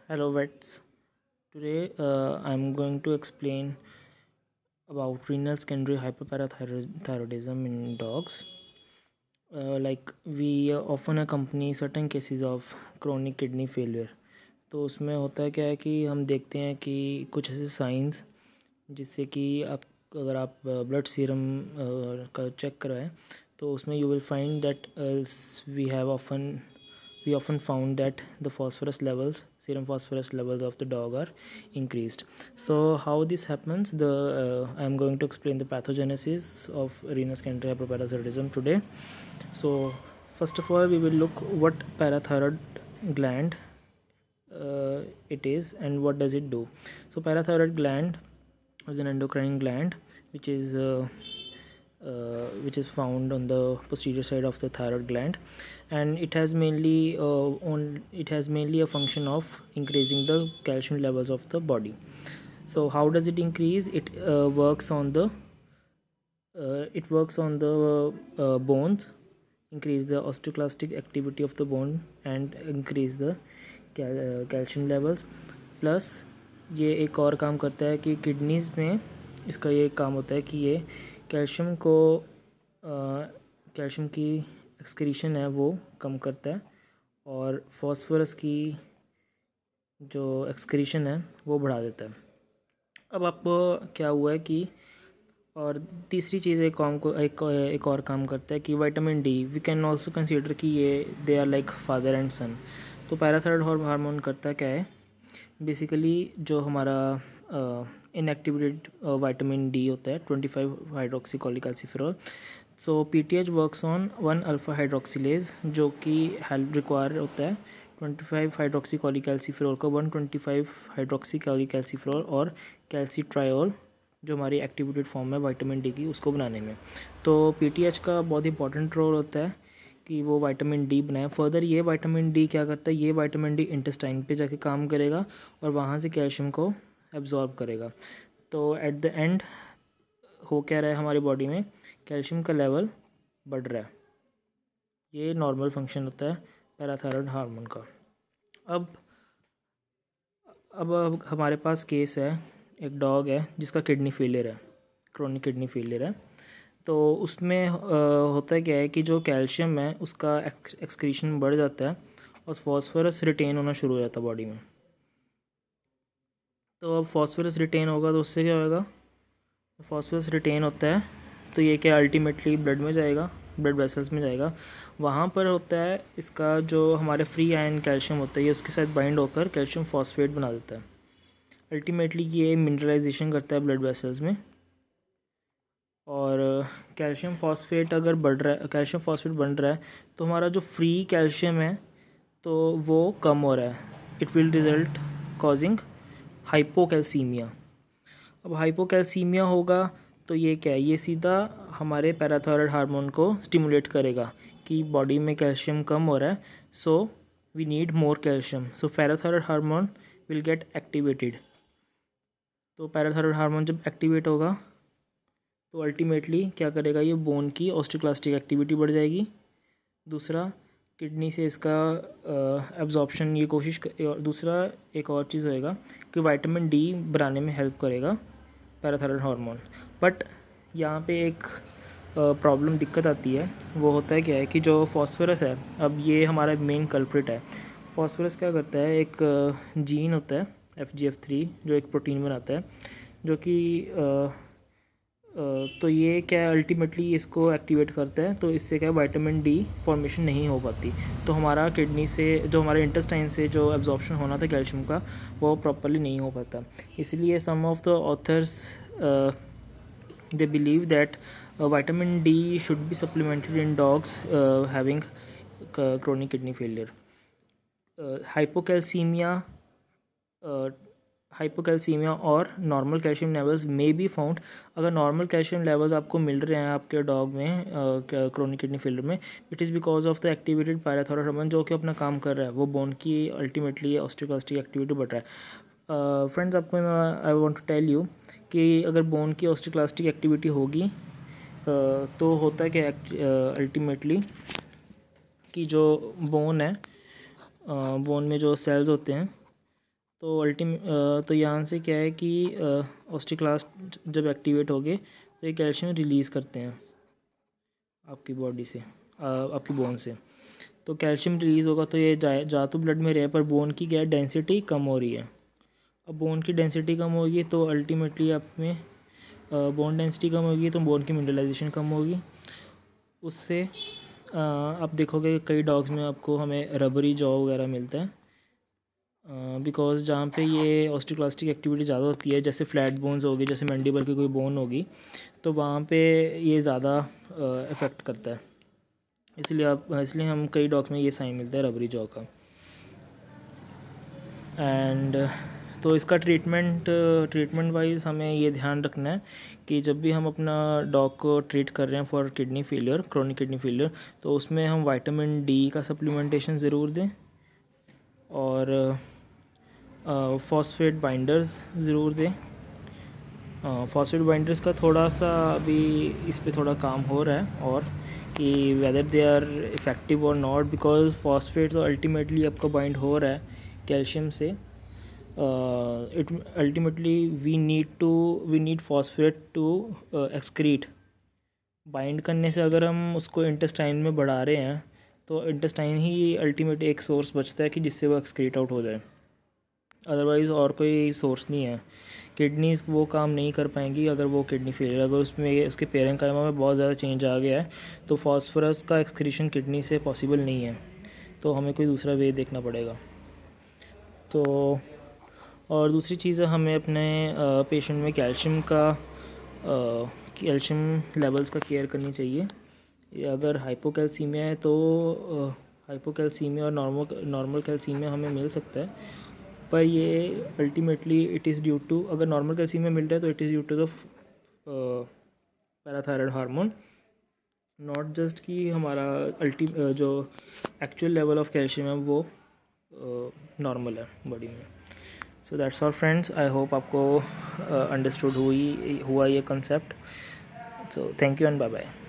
Hello vets. Today I'm going to explain about renal secondary hyperparathyroidism in dogs. Like we often accompany certain cases of chronic kidney failure. तो उसमें होता क्या है कि हम देखते हैं कि कुछ ऐसे साइंस जिससे कि अगर आप ब्लड सीरम का चेक कराएं तो उसमें you will find that we often found that the serum phosphorus levels of the dog are increased. So how this happens, I am going to explain the pathogenesis of renal secondary hyperparathyroidism today. So first of all, we will look what parathyroid gland it is and what does it do. So parathyroid gland is an endocrine gland which is found on the posterior side of the thyroid gland, and it has mainly a function of increasing the calcium levels of the body. So how does it increase? It works on the bones, increase the osteoclastic activity of the bone and increase the calcium levels. Plus ये एक और काम करता है कि kidneys में इसका ये काम होता है कि ये कैल्शियम की एक्सक्रीशन है वो कम करता है और फॉस्फोरस की जो एक्सक्रीशन है वो बढ़ा देता है. अब आपको क्या हुआ है कि और तीसरी चीज़ एक और काम करता है कि vitamin D we can also consider कि ये they are like father and son. तो पैराथायरॉयड हार्मोन करता क्या है बेसिकली, जो हमारा इनएक्टिवेटेड विटामिन डी होता है 25 hydroxy cholecalciferol. So PTH works on 1 alpha hydroxylase जो कि हेल्प रिक्वायर होता है 25 हाइड्रोक्सी कोलिकैल्सिफेरॉल को 125 हाइड्रोक्सी कोलिकैल्सिफेरॉल और कैल्सिट्रायोल जो हमारी एक्टिवेटेड फॉर्म है विटामिन डी की उसको बनाने में. तो पीटीएच का बहुत इंपॉर्टेंट रोल होता है कि वो विटामिन डी बनाए. फर्दर ये विटामिन डी क्या करता है, ये विटामिन डी इंटेस्टाइन पे जाके काम करेगा और वहाँ से कैल्शियम को एब्जॉर्ब करेगा. तो एट द एंड हो क्या रहा है, हमारी बॉडी में कैल्शियम का लेवल बढ़ रहा है. ये नॉर्मल फंक्शन होता है पैराथायरॉयड हार्मोन का. अब हमारे पास केस है, एक डॉग है जिसका किडनी फेलियर है, क्रोनिक किडनी फेलियर है. तो उसमें होता क्या है कि जो कैल्शियम है उसका एक्सक्रीशन बढ़ जाता है और फॉस्फोरस रिटेन होना शुरू हो जाता है बॉडी में. तो अब फॉस्फोरस रिटेन होगा तो उससे क्या होगा, फॉस्फोरस रिटेन होता है तो ये क्या अल्टीमेटली ब्लड में जाएगा, ब्लड वेसल्स में जाएगा. वहाँ पर होता है इसका जो हमारे फ्री आयन कैल्शियम होता है ये उसके साथ बाइंड होकर कैल्शियम फॉस्फेट बना देता है. अल्टीमेटली ये मिनरलाइजेशन करता है ब्लड वेसल्स में. और कैल्शियम फॉस्फेट बन रहा है तो हमारा जो फ्री कैल्शियम है तो वो कम हो रहा है. It will result causing hypocalcaemia. अब हाइपोकैल्सीमिया होगा तो ये क्या है, ये सीधा हमारे पैराथायरॉयड हार्मोन को स्टिमुलेट करेगा कि बॉडी में कैल्शियम कम हो रहा है, so we need more calcium. So parathyroid hormone will get activated. तो पैराथायरॉयड हार्मोन जब एक्टिवेट होगा तो अल्टीमेटली क्या करेगा, ये बोन की ऑस्टियोक्लास्टिक एक्टिविटी बढ़ जाएगी. दूसरा, किडनी से इसका एब्जॉर्प्शन दूसरा एक और चीज़ होएगा कि विटामिन डी बनाने में हेल्प करेगा पैराथायरॉयड हार्मोन. बट यहाँ पे एक प्रॉब्लम दिक्कत आती है, वो होता है क्या है कि जो फॉस्फोरस है, अब ये हमारा मेन कल्प्रिट है. फॉस्फोरस क्या करता है, एक जीन होता है FGF3 जो एक प्रोटीन बनाता है जो कि तो ये क्या अल्टीमेटली इसको एक्टिवेट करता है. तो इससे क्या विटामिन डी फॉर्मेशन नहीं हो पाती. तो हमारा किडनी से जो हमारे इंटेस्टाइन से जो एब्जॉर्प्शन होना था कैल्शियम का वो प्रॉपरली नहीं हो पाता. इसलिए some of the authors they believe that vitamin D should be supplemented in dogs having chronic kidney failure. Hypocalcemia और normal calcium levels may be found. अगर नॉर्मल कैल्शियम लेवल्स आपको मिल रहे हैं आपके डॉग में क्रोनिक किडनी फेलियर में, it is because of the activated parathyroid hormone जो कि अपना काम कर रहा है, वो बोन की अल्टीमेटली ऑस्टियोक्लास्टिक एक्टिविटी बढ़ रहा है. फ्रेंड्स, आपको I want to tell you कि अगर बोन की ऑस्टियोक्लास्टिक एक्टिविटी होगी तो होता है कि अल्टीमेटली कि जो बोन है, बोन में जो सेल्स होते हैं तो यहाँ से क्या है कि ऑस्टियोक्लास्ट जब एक्टिवेट हो गए तो ये कैल्शियम रिलीज़ करते हैं आपकी बॉडी से, आपकी बोन से। तो कैल्शियम रिलीज़ होगा तो ये जा तो ब्लड में रहे, पर बोन की क्या डेंसिटी कम हो रही है। अब बोन की डेंसिटी कम होगी तो अल्टीमेटली आप में बोन डेंसिटी कम होगी तो बोन की मिनरलाइजेशन कम होगी। उससे आप देखोगे कई डॉग्स में आपको हमें रबरी जॉ वगैरह मिलता है, बिकॉज जहाँ पे ये ऑस्टियोक्लास्टिक एक्टिविटी ज़्यादा होती है, जैसे फ्लैट बोन्स होगी, जैसे मैंडिबल की कोई बोन होगी, तो वहाँ पे ये ज़्यादा इफ़ेक्ट करता है। इसलिए हम कई डॉग्स में ये साइन मिलता है रबरी जॉ का। एंड तो इसका ट्रीटमेंट वाइज हमें ये ध्यान रखना है कि जब भी हम अपना डॉग को ट्रीट कर रहे हैं for kidney failure, chronic kidney failure, तो उसमें हम विटामिन डी का सप्लीमेंटेशन ज़रूर दें और फॉस्फेट बाइंडर्स ज़रूर दें। फॉस्फेट बाइंडर्स का थोड़ा सा अभी इस पे थोड़ा काम हो रहा है, और कि वेदर दे आर इफ़ेक्टिव और नॉट, बिकॉज फॉस्फेट तो अल्टीमेटली आपका बाइंड हो रहा है कैल्शियम से। It ultimately we need phosphate to excrete. Bind करने से अगर हम उसको इंटेस्टाइन में बढ़ा रहे हैं तो इंटेस्टाइन ही अल्टीमेट एक सोर्स बचता है कि जिससे वो एक्सक्रीट आउट हो जाए, अदरवाइज़ और कोई सोर्स नहीं है। किडनीज वो काम नहीं कर पाएंगी अगर वो किडनी फेलियर, अगर उसमें उसके पेरेंकाइमा में बहुत ज़्यादा चेंज आ गया है तो फॉस्फोरस का एक्सक्रीशन किडनी से पॉसिबल नहीं है, तो हमें कोई दूसरा वे देखना पड़ेगा। तो और दूसरी चीज़ है, हमें अपने पेशेंट में कैल्शियम लेवल्स का केयर करनी चाहिए। अगर हाइपोकैल्सीमिया है तो हाइपोकैल्सीमिया और नॉर्मल कैल्सीमिया हमें मिल सकता है, पर ये ultimately it is due to, अगर नॉर्मल कैल्सीमिया मिल रहा है तो it is due to the parathyroid hormone, not just कि हमारा जो एक्चुअल लेवल ऑफ कैल्शियम है वो नॉर्मल है बॉडी में। So that's all friends, I hope आपको अंडरस्टूड हुआ ये concept. So thank you and bye bye.